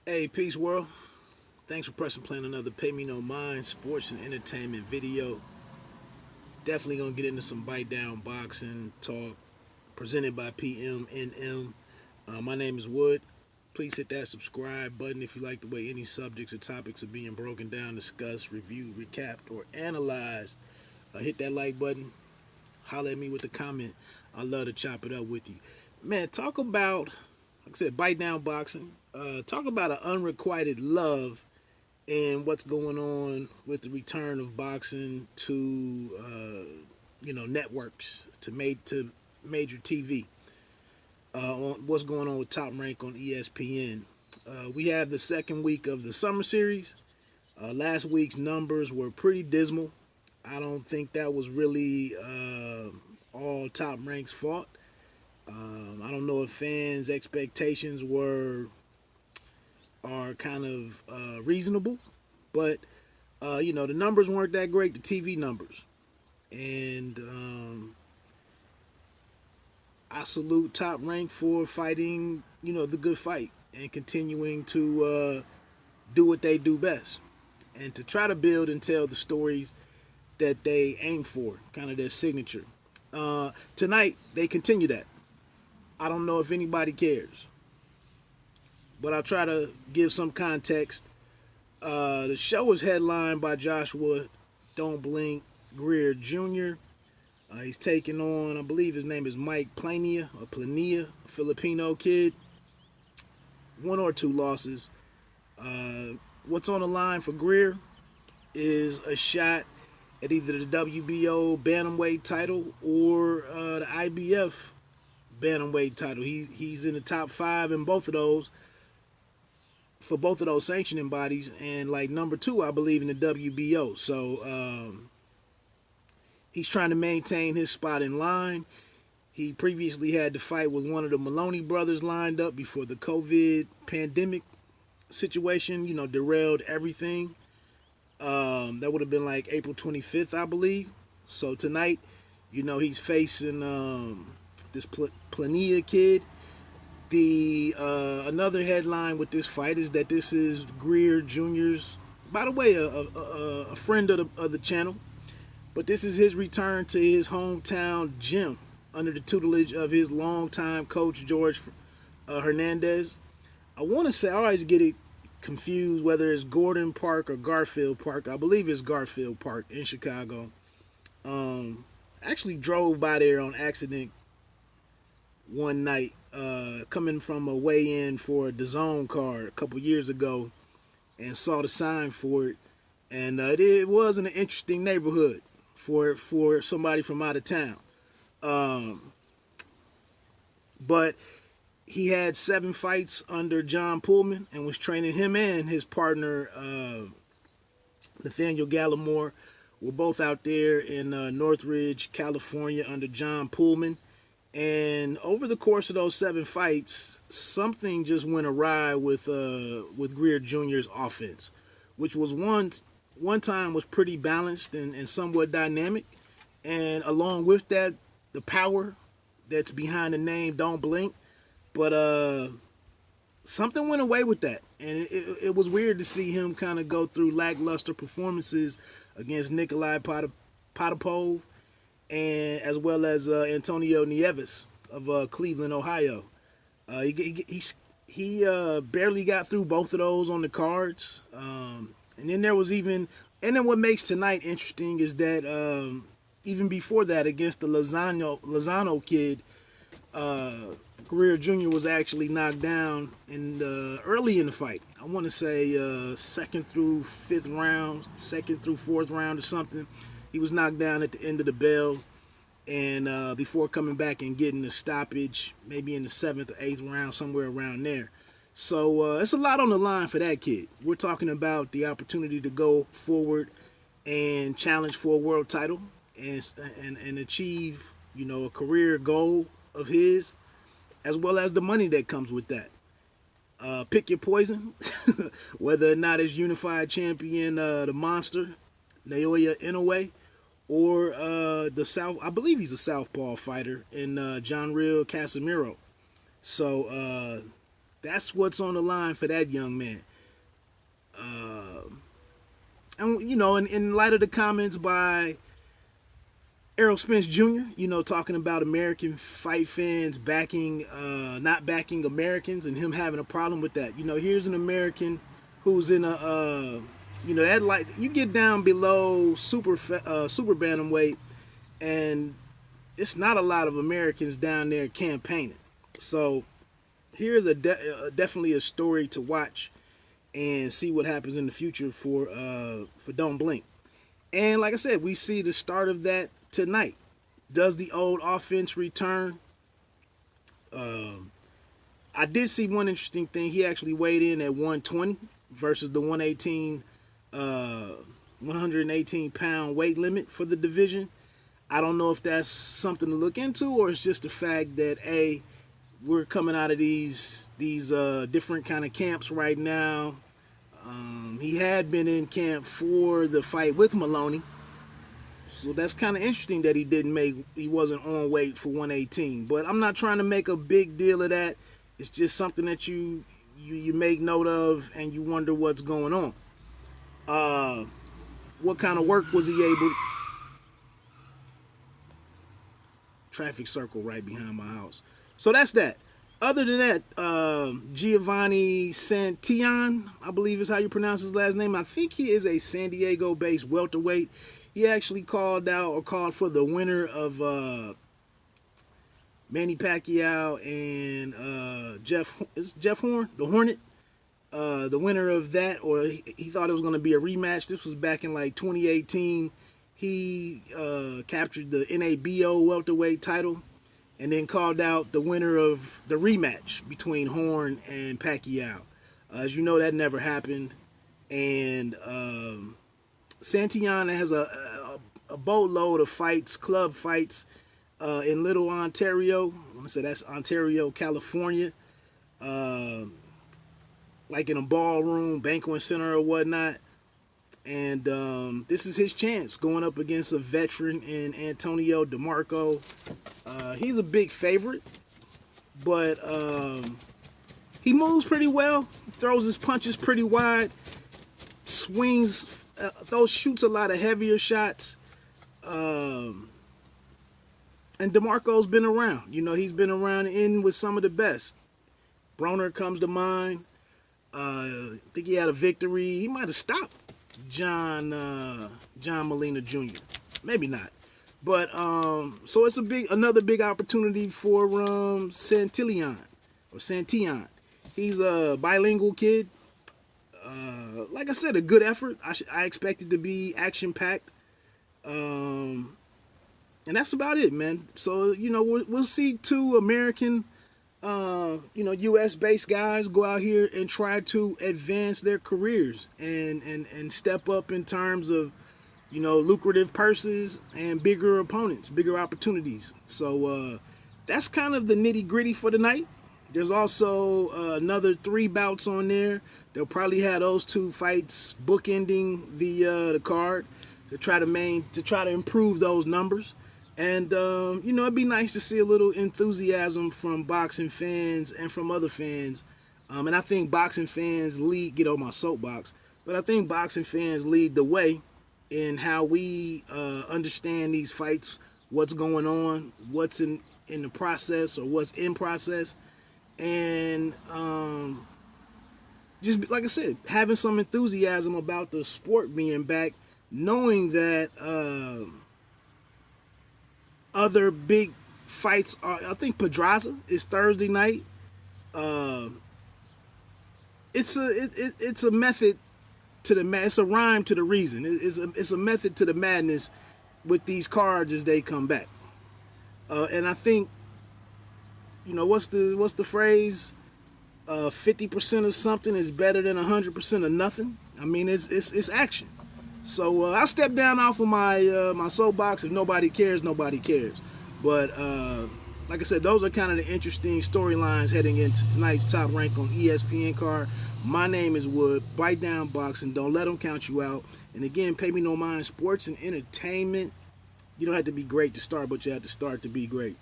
Hey, peace world. Thanks for pressing play on another Pay Me No Mind sports and entertainment video. Definitely gonna get into some bite down boxing talk presented by PMNM. My name is Wood. Please hit that subscribe button if you like the way any subjects or topics are being broken down, discussed, reviewed, recapped, or analyzed. Hit that like button. Holler at me with a comment. I love to chop it up with you. Man, talk about, like I said, bite down boxing. Talk about an unrequited love and what's going on with the return of boxing to networks to major TV. What's going on with Top Rank on ESPN? We have the second week of the summer series. Last week's numbers were pretty dismal. I don't think that was really all Top Rank's fault. I don't know if fans' expectations are kind of reasonable, but the numbers weren't that great, the TV numbers, and I salute Top Rank for fighting, the good fight and continuing to do what they do best, and to try to build and tell the stories that they aim for, kind of their signature. Tonight they continue that. I don't know if anybody cares, but I'll try to give some context. The show is headlined by Joshua Don't Blink Greer Jr. He's taking on, I believe his name is Mike Plania, a Filipino kid. One or two losses. What's on the line for Greer is a shot at either the WBO bantamweight title or the IBF bantamweight title. He's in the top 5 in both of those, for both of those sanctioning bodies, and like number 2, I believe, in the WBO. So he's trying to maintain his spot in line. He previously had to fight with one of the Maloney brothers lined up before the COVID pandemic situation, derailed everything. That would have been like April 25th, I believe. So tonight, he's facing this Plania kid. The another headline with this fight is that this is Greer Jr.'s, by the way, a friend of the channel, but this is his return to his hometown gym under the tutelage of his longtime coach George Hernandez. I want to say, I always get it confused whether it's Gordon Park or Garfield Park. I believe it's Garfield Park in Chicago. Actually drove by there on accident one night, coming from a weigh-in for a DAZN card a couple years ago, and saw the sign for it, and it was in an interesting neighborhood for somebody from out of town. But he had 7 fights under John Pullman and was training him and his partner Nathaniel Gallimore. Were both out there in Northridge, California, under John Pullman. And over the course of those 7 fights, something just went awry with Greer Jr.'s offense, which was one time was pretty balanced and somewhat dynamic. And along with that, the power that's behind the name Don't Blink. But something went away with that. And it was weird to see him kind of go through lackluster performances against Nikolai Potapov, and as well as Antonio Nieves of Cleveland, Ohio. He barely got through both of those on the cards. And then what makes tonight interesting is that even before that, against the Lozano kid, Greer Jr. was actually knocked down early in the fight. I want to say second through fourth round or something. He was knocked down at the end of the bell, and before coming back and getting the stoppage, maybe in the 7th or 8th round, somewhere around there. So it's a lot on the line for that kid. We're talking about the opportunity to go forward and challenge for a world title and achieve, a career goal of his, as well as the money that comes with that. Pick your poison, whether or not it's unified champion, the monster, Naoya Inoue, or I believe he's a southpaw fighter in John Real Casimero. So That's what's on the line for that young man. And in light of the comments by Errol Spence Jr., talking about American fight fans not backing Americans and him having a problem with that. Here's an American who's in that like you get down below super bantamweight, and it's not a lot of Americans down there campaigning. So here's definitely a story to watch and see what happens in the future for Don't Blink. And like I said, we see the start of that tonight. Does the old offense return? I did see one interesting thing. He actually weighed in at 120 versus the 118 pound weight limit for the division. I don't know if that's something to look into, or it's just the fact that we're coming out of these different kind of camps right now. He had been in camp for the fight with Maloney, so that's kind of interesting that he wasn't on weight for 118. But I'm not trying to make a big deal of that. It's just something that you make note of and you wonder what's going on. What kind of work was he able? Traffic circle right behind my house. So that's that. Other than that, Giovani Santillan, I believe is how you pronounce his last name. I think he is a San Diego-based welterweight. He actually called for the winner of Manny Pacquiao and Jeff Horn, the Hornet. The winner of that, or he thought it was going to be a rematch. This was back in like 2018. He captured the NABO welterweight title, and then called out the winner of the rematch between Horn and Pacquiao. As you know, that never happened. And Santillan has a boatload of fights, club fights, in Little Ontario. I want to say that's Ontario, California. Like in a ballroom, banquet center or whatnot. And this is his chance, going up against a veteran in Antonio DeMarco. He's a big favorite, but he moves pretty well. He throws his punches pretty wide, swings, shoots a lot of heavier shots. And DeMarco's been around. He's been around in with some of the best. Broner comes to mind. I think he had a victory. He might have stopped John Molina Jr. Maybe not. But so it's another big opportunity for Santillan. He's a bilingual kid. Like I said, a good effort. I expect it to be action-packed. And that's about it, man. So, we'll see two American U.S.-based guys go out here and try to advance their careers and step up in terms of, lucrative purses and bigger opponents, bigger opportunities. So that's kind of the nitty-gritty for the night. There's also another 3 bouts on there. They'll probably have those 2 fights bookending the card to try to improve those numbers. And, it'd be nice to see a little enthusiasm from boxing fans and from other fans. And I think boxing fans get on my soapbox, but I think boxing fans lead the way in how we understand these fights, what's going on, what's in the process or what's in process. And just like I said, having some enthusiasm about the sport being back, knowing that other big fights are, I think Pedraza is Thursday night. It's a method to it's a rhyme to the reason. It's a method to the madness with these cards as they come back. And I think, what's the phrase? 50% of something is better than 100% of nothing. I mean, it's action. So I'll step down off of my soapbox. If nobody cares, nobody cares. But like I said, those are kind of the interesting storylines heading into tonight's Top Rank on ESPN card. My name is Wood. Bite down boxing. Don't let them count you out. And again, pay me no mind. Sports and entertainment. You don't have to be great to start, but you have to start to be great.